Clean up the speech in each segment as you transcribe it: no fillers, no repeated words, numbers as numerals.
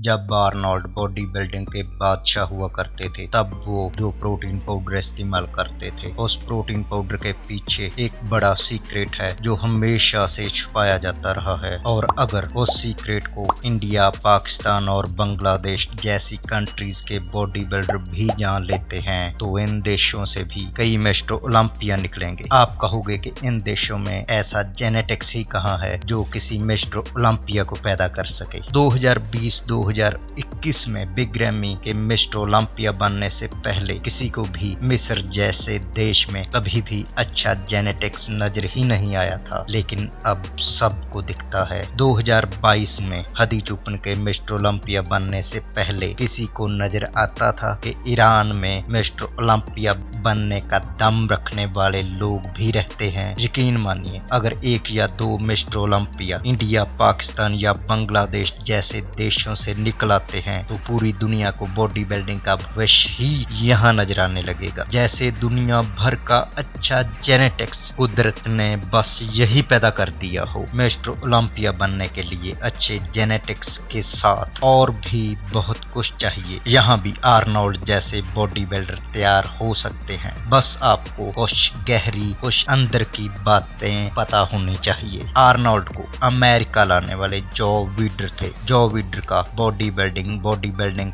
जब Arnold body building के बादशाह हुआ करते थे तब वो जो प्रोटीन पाउडर इस्तेमाल करते थे उस प्रोटीन पाउडर के पीछे एक बड़ा सीक्रेट है जो हमेशा से छुपाया जाता रहा है। और अगर उस सीक्रेट को इंडिया, पाकिस्तान और बांग्लादेश जैसी कंट्रीज के बॉडी बिल्डर भी जान लेते हैं तो इन देशों से भी कई मिस्टर ओलंपिया निकलेंगे। आप कहोगे कि इन देशों में ऐसा जेनेटिक्स ही कहाँ है जो किसी मिस्टर ओलंपिया को पैदा कर सके। 2020-2021 में बिग रैमी के मिस्टर ओलंपिया बनने से पहले किसी को भी मिस्र जैसे देश में कभी भी अच्छा जेनेटिक्स नजर ही नहीं आया था, लेकिन अब सबको दिखता है। 2022 में हदी चुपन के मिस्टर ओलंपिया बनने से पहले किसी को नजर आता था कि ईरान में मिस्टर ओलंपिया बनने का दम रखने वाले लोग भी रहते हैं। यकीन मानिए, अगर एक या दो मिस्टर ओलंपिया इंडिया, पाकिस्तान या बांग्लादेश जैसे देशों से निकल आते हैं तो पूरी दुनिया को बॉडी बिल्डिंग का भविष्य ही यहाँ नजर आने लगेगा। जैसे दुनिया भर का अच्छा जेनेटिक्स कुदरत ने बस यही पैदा कर दिया हो। मिस्टर ओलंपिया बनने के लिए अच्छे जेनेटिक्स के साथ और भी बहुत कुछ चाहिए। यहाँ भी आर्नोल्ड जैसे बॉडी बिल्डर तैयार हो सकते हैं। बस आपको कुछ गहरी, कुछ अंदर की बातें पता होनी चाहिए। आर्नोल्ड को अमेरिका लाने वाले जो विडर थे। जो विडर का बॉडी बिल्डिंग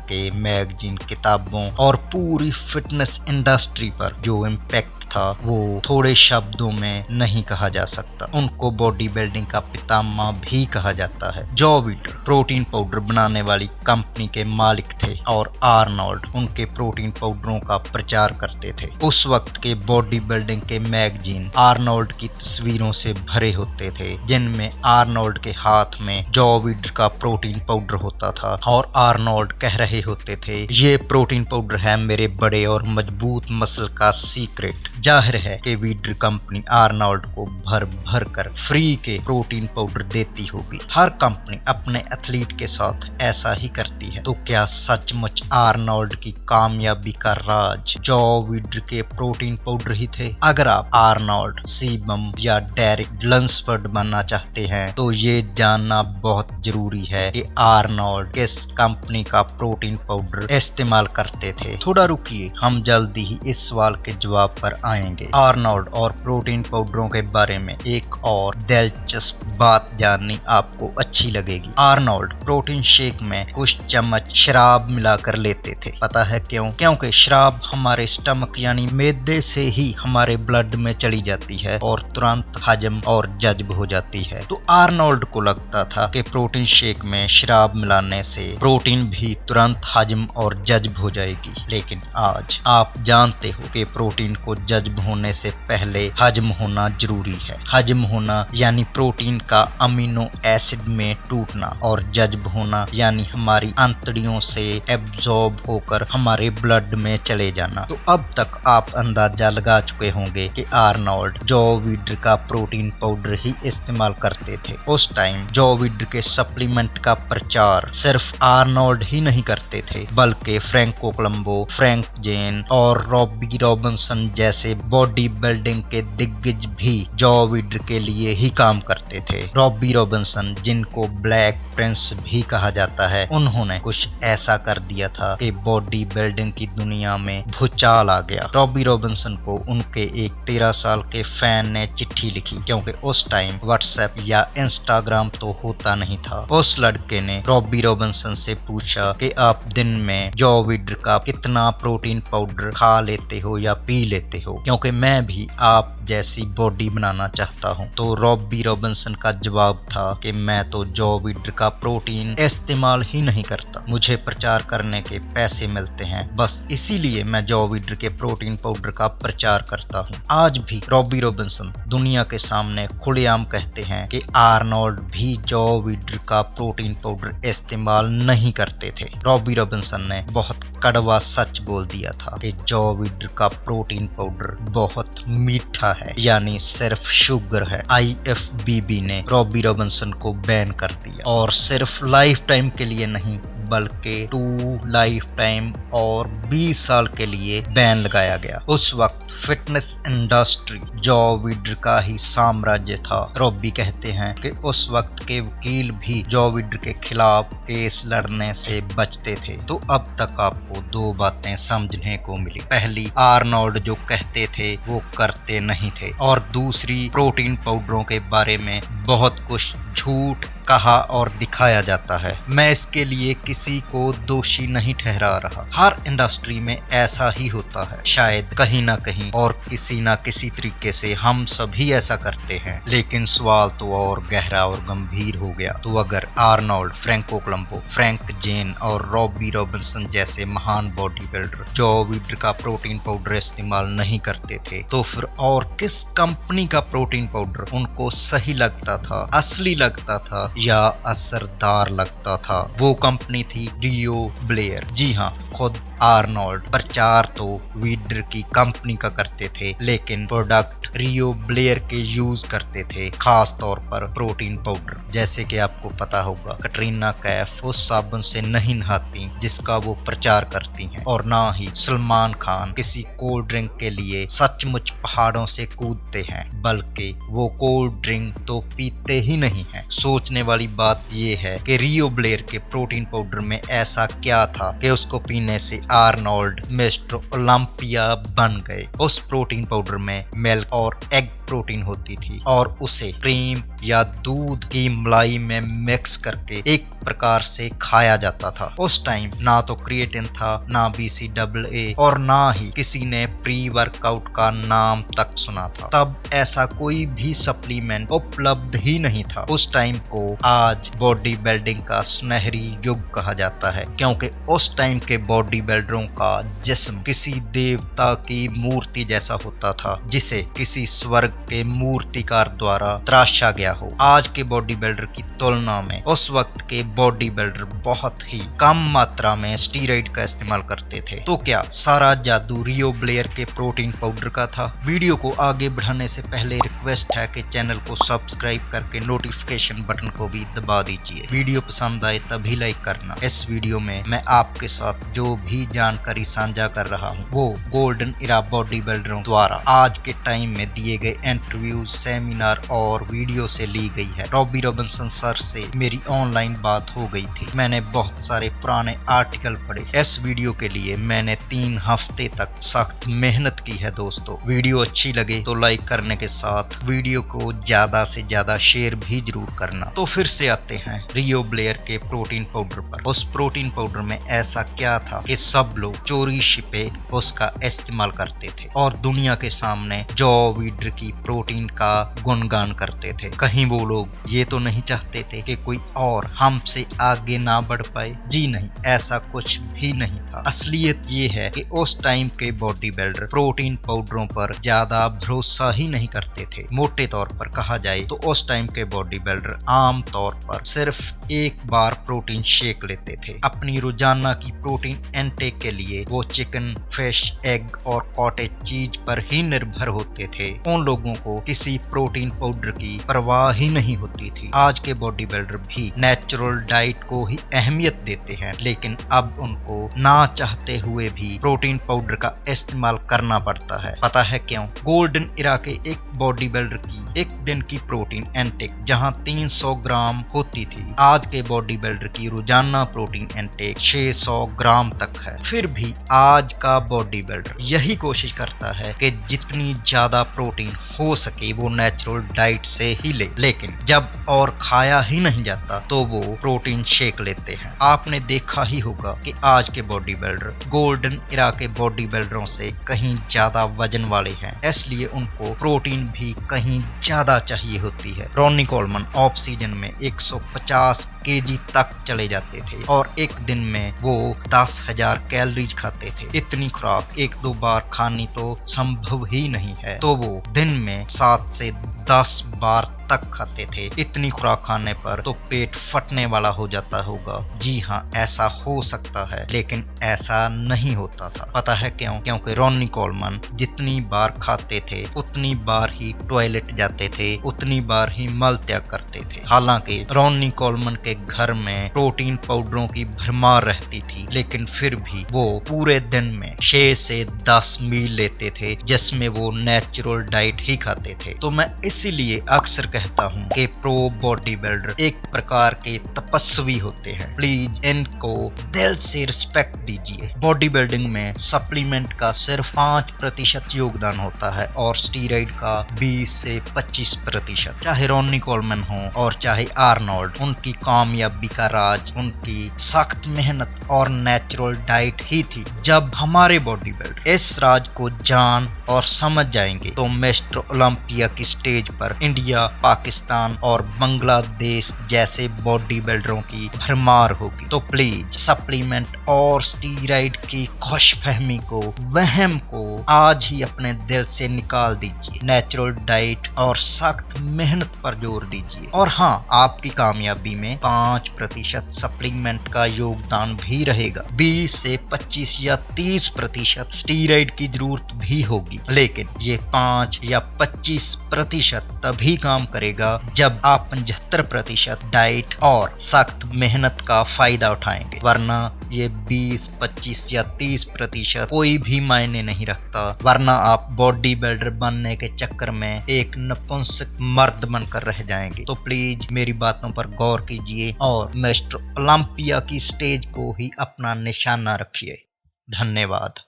के मैगजीन, किताबों और पूरी फिटनेस इंडस्ट्री पर जो इम्पैक्ट था वो थोड़े शब्दों में नहीं कहा जा सकता। उनको बॉडी बिल्डिंग का पितामह भी कहा जाता है। जो विडर प्रोटीन पाउडर बनाने वाली कंपनी के मालिक थे और आर्नोल्ड उनके प्रोटीन पाउडरों का प्रचार करते थे। उस वक्त के बॉडी बिल्डिंग के मैगजीन आर्नोल्ड की तस्वीरों से भरे होते थे, जिनमें आर्नोल्ड के हाथ में जो विडर का प्रोटीन पाउडर होता था और आर्नोल्ड कह रहे होते थे, ये प्रोटीन पाउडर है मेरे बड़े और मजबूत मसल का सीक्रेट। जाहिर है कि विडर कंपनी आर्नोल्ड को भर भर कर फ्री के प्रोटीन पाउडर देती होगी। हर कंपनी अपने एथलीट के साथ ऐसा ही करती है। तो क्या सचमुच आर्नोल्ड की कामयाबी का राज जो विडर के प्रोटीन पाउडर ही थे? अगर आप आर्नोल्ड, सीबम या डेरिक लंसफोर्ड बनना चाहते हैं तो ये जानना बहुत जरूरी है कि आर्नोल्ड किस कंपनी का प्रोटीन पाउडर इस्तेमाल करते थे। थोड़ा रुकिए, हम जल्दी ही इस सवाल के जवाब पर आएंगे। आर्नोल्ड और प्रोटीन पाउडरों के बारे में एक और दिलचस्प बात जाननी आपको अच्छी लगेगी। आर्नोल्ड प्रोटीन शेक में कुछ चम्मच शराब मिलाकर लेते थे। पता है क्यों? क्योंकि शराब हमारे स्टमक यानी मैदे से ही हमारे ब्लड में चली जाती है और तुरंत हजम और जज्ब हो जाती है। तो आर्नोल्ड को लगता था कि प्रोटीन शेक में शराब मिलाने से प्रोटीन भी तुरंत हजम और जज्ब हो जाएगी। लेकिन आज आप जानते हो कि प्रोटीन को जज्ब होने से पहले हजम होना जरूरी है। हजम होना यानी प्रोटीन का अमीनो एसिड में टूटना और जज्ब होना यानी हमारी आंतड़ियों से एब्जॉर्ब होकर हमारे ब्लड में चले जाना। तो अब तक आप अंदाजा लगा चुके होंगे कि आर्नोल्ड जो विडर का प्रोटीन पाउडर ही इस्तेमाल करते थे। उस टाइम जो विडर के सप्लीमेंट का प्रचार सिर्फ आर्नोल्ड ही नहीं करते थे, बल्कि फ्रैंको कोलंबो, फ्रैंक जेन और रॉबी रॉबिन्सन जैसे बॉडी बिल्डिंग के दिग्गज भी जो विडर के लिए ही काम करते थे। रॉबी रॉबिन्सन, जिनको ब्लैक प्रिंस भी कहा जाता है, उन्होंने कुछ ऐसा कर दिया था कि बॉडी बिल्डिंग की दुनिया में भूचाल आ गया। रॉबी रॉबिन्सन को उनके एक 13 साल के फैन ने चिट्ठी लिखी, क्योंकि उस टाइम व्हाट्सएप या इंस्टाग्राम तो होता नहीं था। उस लड़के ने रॉबी रॉबिन्सन से पूछा कि आप दिन में जो विडर का कितना प्रोटीन पाउडर खा लेते हो या पी लेते हो, क्योंकि मैं भी आप जैसी बॉडी बनाना चाहता हूं। तो रॉबी रॉबिन्सन का जवाब था कि मैं तो जो विडर का प्रोटीन इस्तेमाल ही नहीं करता, मुझे प्रचार करने के पैसे मिलते हैं, बस इसीलिए मैं जो विडर के प्रोटीन पाउडर का प्रचार करता हूं। आज भी रॉबी रॉबिन्सन दुनिया के सामने खुलेआम कहते हैं कि आर्नोल्ड भी जो विडर का प्रोटीन पाउडर इस्तेमाल नहीं करते थे। रॉबी रॉबिन्सन ने बहुत कड़वा सच बोल दिया था कि जो विडर का प्रोटीन पाउडर बहुत मीठा है, यानी सिर्फ शुगर है। IFBB ने रॉबी रॉबिन्सन को बैन कर दिया और सिर्फ लाइफ टाइम के लिए नहीं बल्कि 2 लाइफ टाइम और 20 साल के लिए बैन लगाया गया। उस वक्त फिटनेस इंडस्ट्री जॉ विडर का ही साम्राज्य था। रॉबी कहते हैं कि उस वक्त के वकील भी जॉ विडर के खिलाफ केस लड़ने से बचते थे। तो अब तक आपको 2 बातें समझने को मिली। पहली, आर्नोल्ड जो कहते थे वो करते नहीं थे, और दूसरी, प्रोटीन पाउडरों के बारे में बहुत कुछ झूठ कहा और दिखाया जाता है। मैं इसके लिए किसी को दोषी नहीं ठहरा रहा। हर इंडस्ट्री में ऐसा ही होता है, शायद कहीं ना कहीं और किसी ना किसी तरीके से हम सभी ऐसा करते हैं। लेकिन सवाल तो और गहरा और गंभीर हो गया। तो अगर आर्नोल्ड, फ्रैंको कोलंबो, फ्रैंक जेन और रॉबी रॉबिन्सन जैसे महान बॉडी बिल्डर जॉ विडर का प्रोटीन पाउडर इस्तेमाल नहीं करते थे, तो फिर और किस कंपनी का प्रोटीन पाउडर उनको सही लगता था, असली लगता था या असरदार लगता था? वो कंपनी थी रियो ब्लेयर। जी हाँ, खुद आर्नोल्ड प्रचार तो विडर की कंपनी का करते थे, लेकिन प्रोडक्ट रियो ब्लेयर के यूज करते थे, खास तौर पर प्रोटीन पाउडर। जैसे कि आपको पता होगा, कटरीना कैफ उस साबुन से नहीं नहाती जिसका वो प्रचार करती हैं, और ना ही सलमान खान किसी कोल्ड ड्रिंक के लिए सचमुच पहाड़ों से कूदते हैं, बल्कि वो कोल्ड ड्रिंक तो पीते ही नहीं है। सोचने वाली बात ये है कि रियो ब्लेयर के प्रोटीन पाउडर में ऐसा क्या था कि उसको पीने से आर्नोल्ड मिस्टर ओलंपिया बन गए। उस प्रोटीन पाउडर में मिल्क और एग प्रोटीन होती थी, और उसे क्रीम या दूध की मलाई में मिक्स करके एक प्रकार से खाया जाता था। उस टाइम ना तो क्रिएटिन था, ना BCAA, और ना ही किसी ने प्री वर्कआउट का नाम तक सुना था। तब ऐसा कोई भी सप्लीमेंट उपलब्ध ही नहीं था। उस टाइम को आज बॉडी बिल्डिंग का सुनहरी युग कहा जाता है, क्योंकि उस टाइम के बॉडी बिल्डरों का जिस्म किसी देवता की मूर्ति जैसा होता था, जिसे किसी स्वर्ग के मूर्तिकार द्वारा तराशा गया हो। आज के बॉडी बिल्डर की तुलना में उस वक्त के बॉडी बिल्डर बहुत ही कम मात्रा में स्टीरॉइड का इस्तेमाल करते थे। तो क्या सारा जादू रियो ब्लेयर के प्रोटीन पाउडर का था? वीडियो को आगे बढ़ाने से पहले रिक्वेस्ट है कि चैनल को सब्सक्राइब करके नोटिफिकेशन बटन को भी दबा दीजिए। वीडियो पसंद आए तभी लाइक करना। इस वीडियो में मैं आपके साथ जो भी जानकारी साझा कर रहा हूँ वो गोल्डन इरा बॉडी बिल्डरों द्वारा आज के टाइम में दिए गए इंटरव्यू, सेमिनार और वीडियो से ली गई है। रॉबी रॉबिन्सन सर से मेरी ऑनलाइन बात हो गई थी। मैंने बहुत सारे पुराने आर्टिकल पढ़े। इस वीडियो के लिए मैंने 3 हफ्ते तक सख्त मेहनत की है दोस्तों। वीडियो अच्छी लगे तो लाइक करने के साथ वीडियो को ज्यादा से ज्यादा शेयर भी जरूर करना। तो फिर से आते हैं रियो ब्लेयर के प्रोटीन पाउडर पर। उस प्रोटीन पाउडर में ऐसा क्या था कि सब लोग चोरी छिपे उसका इस्तेमाल करते थे और दुनिया के सामने जॉ विडर की प्रोटीन का गुणगान करते थे? कहीं वो लोग ये तो नहीं चाहते थे कि कोई और हमसे आगे ना बढ़ पाए? जी नहीं, ऐसा कुछ भी नहीं था। असलियत ये है कि उस टाइम के बॉडी बिल्डर प्रोटीन पाउडरों पर ज्यादा भरोसा ही नहीं करते थे। मोटे तौर पर कहा जाए तो उस टाइम के बॉडी बिल्डर आम तौर पर सिर्फ एक बार प्रोटीन शेक लेते थे। अपनी रोजाना की प्रोटीन इनटेक के लिए वो चिकन, फिश, एग और कॉटेज चीज पर ही निर्भर होते थे। उन लोगों को किसी प्रोटीन पाउडर की परवाह ही नहीं होती थी। आज के बॉडी बिल्डर भी नेचुरल डाइट को ही अहमियत देते हैं, लेकिन अब उनको ना चाहते हुए भी प्रोटीन पाउडर का इस्तेमाल करना पड़ता है। पता है क्यों? गोल्डन इरा के एक बॉडी बिल्डर की एक दिन की प्रोटीन इनटेक जहां 300 ग्राम होती थी, आज के बॉडी बिल्डर की रोजाना प्रोटीन इनटेक 600 ग्राम तक है। फिर भी आज का बॉडी बिल्डर यही कोशिश करता है कि जितनी ज्यादा प्रोटीन हो सके वो नेचुरल डाइट से ही ले, लेकिन जब और खाया ही नहीं जाता तो वो प्रोटीन शेक लेते हैं। आपने देखा ही होगा कि आज के बॉडी बिल्डर गोल्डन इरा के बॉडी बिल्डरों से कहीं ज्यादा वजन वाले हैं, इसलिए उनको प्रोटीन भी कहीं ज्यादा चाहिए होती है। रॉनी कोलमन ऑफ सीजन में 150 kg तक चले जाते थे और एक दिन में वो 10,000 कैलोरीज खाते थे। इतनी खुराक 1-2 बार खानी तो संभव ही नहीं है, तो वो दिन में 7 से 10 बार तक खाते थे। इतनी खुराक खाने पर तो पेट फटने वाला वाला हो जाता होगा। जी हाँ, ऐसा हो सकता है, लेकिन ऐसा नहीं होता था। पता है क्यों? क्योंकि रॉनी कोलमन जितनी बार खाते थे उतनी बार ही टॉयलेट जाते थे, उतनी बार ही मल त्याग करते थे। हालांकि रॉनी कोलमन के घर में प्रोटीन पाउडरों की भरमार रहती थी, लेकिन फिर भी वो पूरे दिन में 6 से 10 मील लेते थे, जिसमें वो नेचुरल डाइट ही खाते थे। तो मैं इसीलिए अक्सर कहता हूँ कि प्रो बॉडी बिल्डर एक प्रकार के तपस्वी होते हैं। प्लीज इनको दिल से रिस्पेक्ट दीजिए। बॉडी बिल्डिंग में सप्लीमेंट का सिर्फ 5% योगदान होता है और स्टीरॉइड का 20 से 25%। चाहे रॉनी कोलमन हो और चाहे आर्नोल्ड, उनकी कामयाबी का राज उनकी सख्त मेहनत और नेचुरल डाइट ही थी। जब हमारे बॉडी बिल्डर इस राज को जान और समझ जाएंगे तो मिस्टर ओलंपिया की स्टेज पर इंडिया, पाकिस्तान और बांग्लादेश जैसे बॉडी बिल्डरों की भरमार होगी। तो प्लीज सप्लीमेंट और स्टीरॉइड की खुशफहमी को, वहम को आज ही अपने दिल से निकाल दीजिए। नेचुरल डाइट और सख्त मेहनत पर जोर दीजिए। और हाँ, आपकी कामयाबी में 5% सप्लीमेंट का योगदान भी रहेगा। 20 से 25 या 30% स्टीरॉइड की जरूरत भी होगी, लेकिन ये 5 या 25% तभी काम करेगा जब आप 75% डाइट और सख्त मेहनत का फायदा उठाएंगे। वरना ये 20, 25 या 30% कोई भी मायने नहीं रखता। वरना आप बॉडी बिल्डर बनने के चक्कर में एक नपुंसक मर्द बनकर रह जाएंगे। तो प्लीज मेरी बातों पर गौर कीजिए और मिस्टर ओलंपिया की स्टेज को ही अपना निशाना रखिए। धन्यवाद।